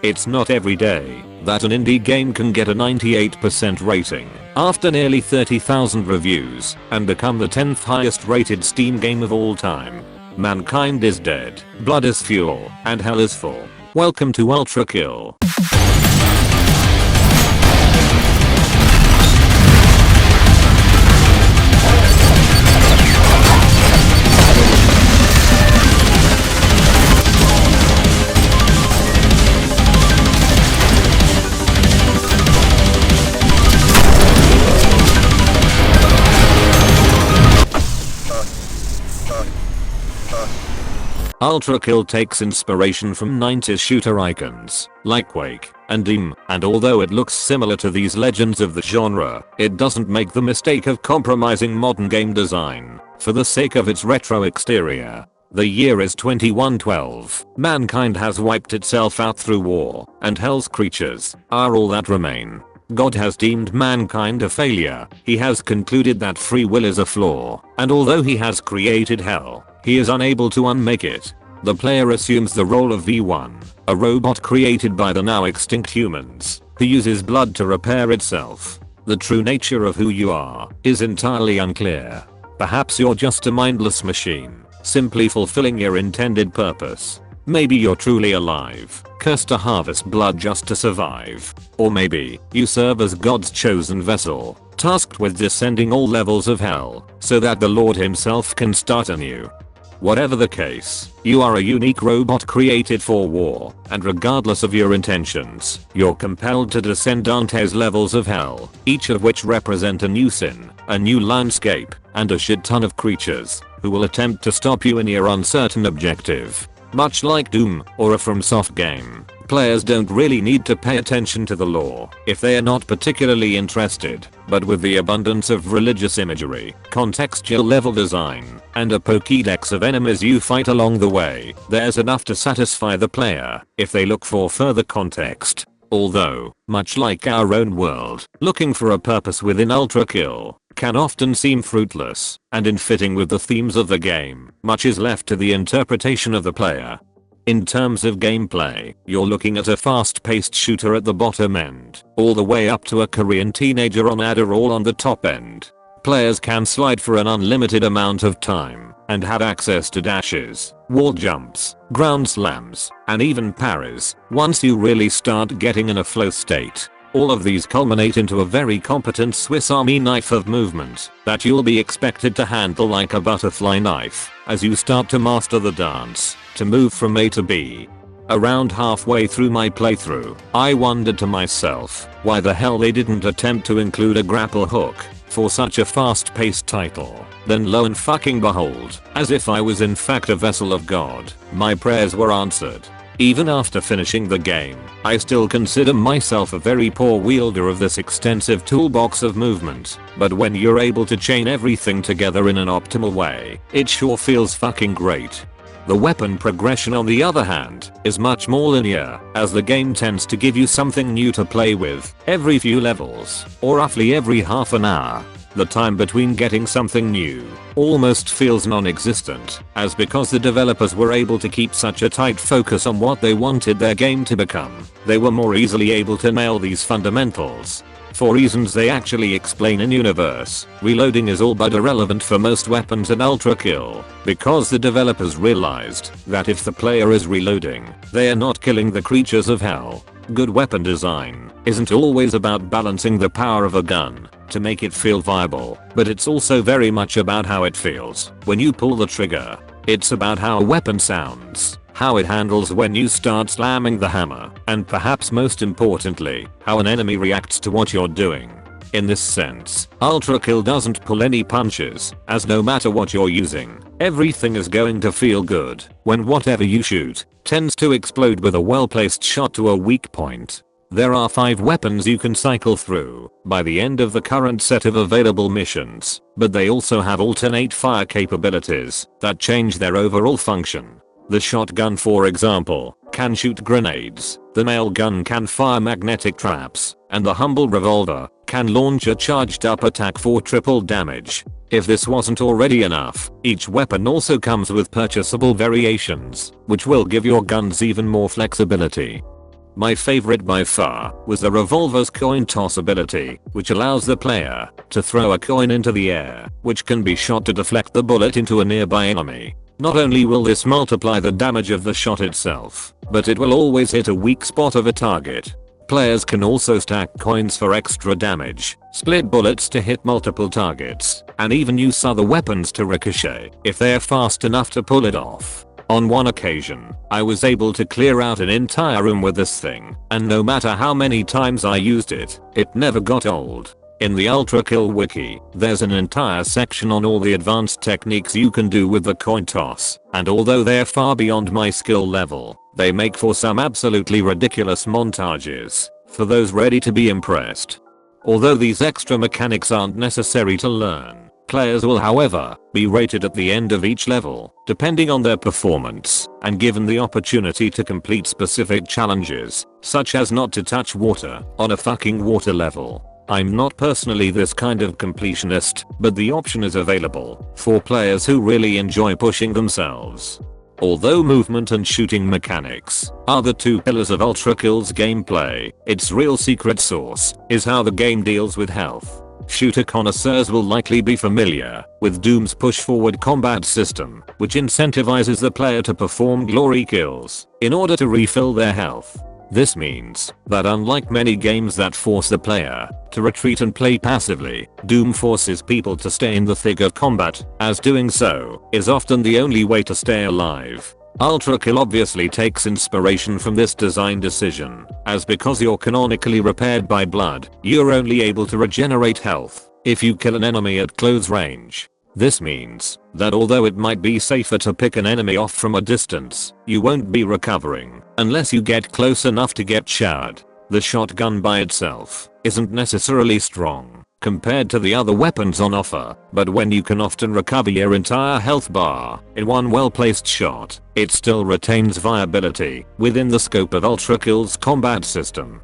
It's not every day that an indie game can get a 98% rating after nearly 30,000 reviews and become the 10th highest rated Steam game of all time. Mankind is dead, blood is fuel, and hell is full. Welcome to UltraKill. UltraKill takes inspiration from 90s shooter icons like Quake and Doom, and although it looks similar to these legends of the genre, it doesn't make the mistake of compromising modern game design for the sake of its retro exterior. The year is 2112. Mankind has wiped itself out through war, and hell's creatures are all that remain. God has deemed mankind a failure. He has concluded that free will is a flaw, and although he has created hell, he is unable to unmake it. The player assumes the role of V1, a robot created by the now extinct humans, who uses blood to repair itself. The true nature of who you are is entirely unclear. Perhaps you're just a mindless machine, simply fulfilling your intended purpose. Maybe you're truly alive, cursed to harvest blood just to survive. Or maybe you serve as God's chosen vessel, tasked with descending all levels of hell, so that the Lord himself can start anew. Whatever the case, you are a unique robot created for war, and regardless of your intentions, you're compelled to descend Dante's levels of hell, each of which represent a new sin, a new landscape, and a shit ton of creatures who will attempt to stop you in your uncertain objective. Much like Doom or a FromSoft game, players don't really need to pay attention to the lore if they are not particularly interested, but with the abundance of religious imagery, contextual level design, and a Pokédex of enemies you fight along the way, there's enough to satisfy the player if they look for further context. Although, much like our own world, looking for a purpose within UltraKill can often seem fruitless, and in fitting with the themes of the game, much is left to the interpretation of the player. In terms of gameplay, you're looking at a fast-paced shooter at the bottom end, all the way up to a Korean teenager on Adderall on the top end. Players can slide for an unlimited amount of time, and have access to dashes, wall jumps, ground slams, and even parries, once you really start getting in a flow state. All of these culminate into a very competent Swiss Army knife of movement that you'll be expected to handle like a butterfly knife as you start to master the dance to move from A to B. Around halfway through my playthrough, I wondered to myself why the hell they didn't attempt to include a grapple hook for such a fast-paced title. Then lo and fucking behold, as if I was in fact a vessel of God, my prayers were answered. Even after finishing the game, I still consider myself a very poor wielder of this extensive toolbox of movement, but when you're able to chain everything together in an optimal way, it sure feels fucking great. The weapon progression on the other hand, is much more linear, as the game tends to give you something new to play with every few levels, or roughly every half an hour. The time between getting something new almost feels non-existent, as because the developers were able to keep such a tight focus on what they wanted their game to become, they were more easily able to nail these fundamentals. For reasons they actually explain in universe, reloading is all but irrelevant for most weapons in UltraKill, because the developers realized that if the player is reloading, they are not killing the creatures of hell. Good weapon design isn't always about balancing the power of a gun to make it feel viable, but it's also very much about how it feels when you pull the trigger. It's about how a weapon sounds, how it handles when you start slamming the hammer, and perhaps most importantly, how an enemy reacts to what you're doing. In this sense, UltraKill doesn't pull any punches, as no matter what you're using, everything is going to feel good when whatever you shoot tends to explode with a well-placed shot to a weak point. There are 5 weapons you can cycle through by the end of the current set of available missions, but they also have alternate fire capabilities that change their overall function. The shotgun, for example, can shoot grenades, the nail gun can fire magnetic traps, and the humble revolver can launch a charged up attack for triple damage. If this wasn't already enough, each weapon also comes with purchasable variations, which will give your guns even more flexibility. My favorite by far was the revolver's coin toss ability, which allows the player to throw a coin into the air, which can be shot to deflect the bullet into a nearby enemy. Not only will this multiply the damage of the shot itself, but it will always hit a weak spot of a target. Players can also stack coins for extra damage, split bullets to hit multiple targets, and even use other weapons to ricochet if they're fast enough to pull it off. On one occasion, I was able to clear out an entire room with this thing, and no matter how many times I used it, it never got old. In the UltraKill wiki, there's an entire section on all the advanced techniques you can do with the coin toss, and although they're far beyond my skill level, they make for some absolutely ridiculous montages for those ready to be impressed. Although these extra mechanics aren't necessary to learn, players will however be rated at the end of each level, depending on their performance, and given the opportunity to complete specific challenges, such as not to touch water on a fucking water level. I'm not personally this kind of completionist, but the option is available for players who really enjoy pushing themselves. Although movement and shooting mechanics are the two pillars of UltraKill's gameplay, its real secret sauce is how the game deals with health. Shooter connoisseurs will likely be familiar with Doom's push-forward combat system, which incentivizes the player to perform glory kills in order to refill their health. This means that unlike many games that force the player to retreat and play passively, Doom forces people to stay in the thick of combat, as doing so is often the only way to stay alive. UltraKill obviously takes inspiration from this design decision, as because you're canonically repaired by blood, you're only able to regenerate health if you kill an enemy at close range. This means that although it might be safer to pick an enemy off from a distance, you won't be recovering unless you get close enough to get showered. The shotgun by itself isn't necessarily strong compared to the other weapons on offer, but when you can often recover your entire health bar in one well-placed shot, it still retains viability within the scope of UltraKill's combat system.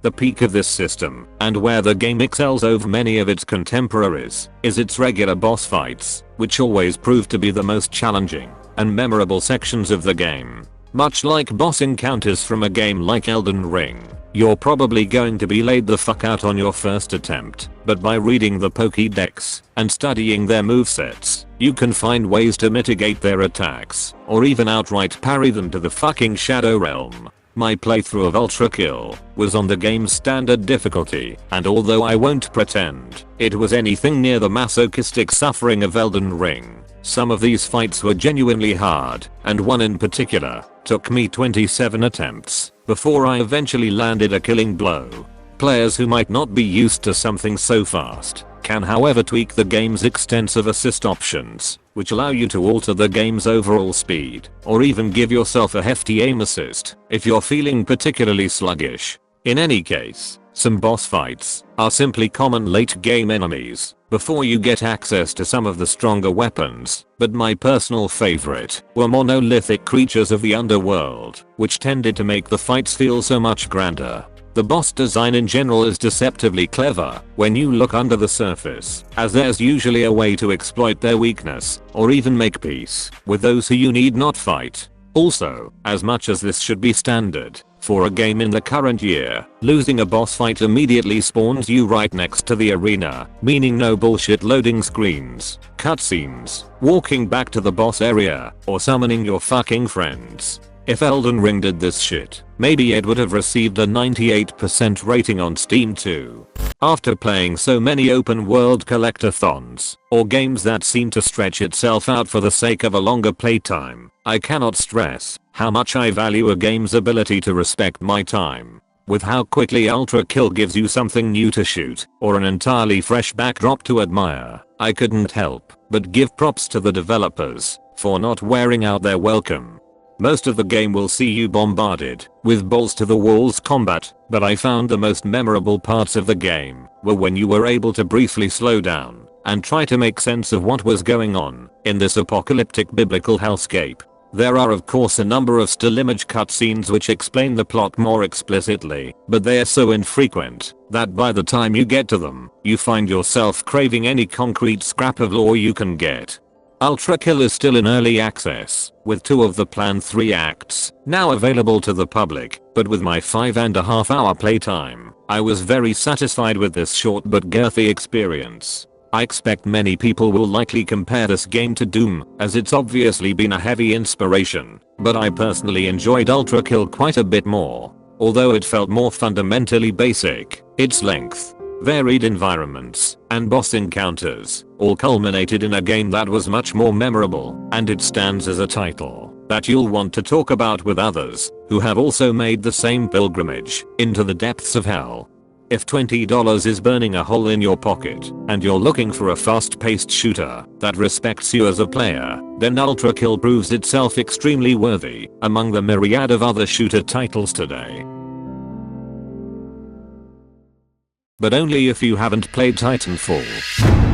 The peak of this system, and where the game excels over many of its contemporaries, is its regular boss fights, which always prove to be the most challenging and memorable sections of the game. Much like boss encounters from a game like Elden Ring, you're probably going to be laid the fuck out on your first attempt, but by reading the Pokédex and studying their movesets, you can find ways to mitigate their attacks, or even outright parry them to the fucking Shadow Realm. My playthrough of UltraKill was on the game's standard difficulty, and although I won't pretend it was anything near the masochistic suffering of Elden Ring, some of these fights were genuinely hard, and one in particular took me 27 attempts before I eventually landed a killing blow. Players who might not be used to something so fast can however tweak the game's extensive assist options, which allow you to alter the game's overall speed, or even give yourself a hefty aim assist if you're feeling particularly sluggish. In any case, some boss fights are simply common late game enemies before you get access to some of the stronger weapons, but my personal favorite were monolithic creatures of the underworld, which tended to make the fights feel so much grander. The boss design in general is deceptively clever when you look under the surface, as there's usually a way to exploit their weakness, or even make peace with those who you need not fight. Also, as much as this should be standard for a game in the current year, losing a boss fight immediately spawns you right next to the arena, meaning no bullshit loading screens, cutscenes, walking back to the boss area, or summoning your fucking friends. If Elden Ring did this shit, maybe it would have received a 98% rating on Steam too. After playing so many open world collectathons, or games that seem to stretch itself out for the sake of a longer playtime, I cannot stress how much I value a game's ability to respect my time. With how quickly UltraKill gives you something new to shoot, or an entirely fresh backdrop to admire, I couldn't help but give props to the developers for not wearing out their welcome. Most of the game will see you bombarded with balls to the walls combat, but I found the most memorable parts of the game were when you were able to briefly slow down and try to make sense of what was going on in this apocalyptic biblical hellscape. There are of course a number of still image cutscenes which explain the plot more explicitly, but they are so infrequent that by the time you get to them, you find yourself craving any concrete scrap of lore you can get. UltraKill is still in early access, with 2 of the planned 3 acts now available to the public, but with my 5.5-hour playtime, I was very satisfied with this short but girthy experience. I expect many people will likely compare this game to Doom, as it's obviously been a heavy inspiration, but I personally enjoyed UltraKill quite a bit more. Although it felt more fundamentally basic, its length, varied environments, and boss encounters all culminated in a game that was much more memorable, and it stands as a title that you'll want to talk about with others who have also made the same pilgrimage into the depths of hell. If $20 is burning a hole in your pocket, and you're looking for a fast-paced shooter that respects you as a player, then UltraKill proves itself extremely worthy among the myriad of other shooter titles today. But only if you haven't played Titanfall.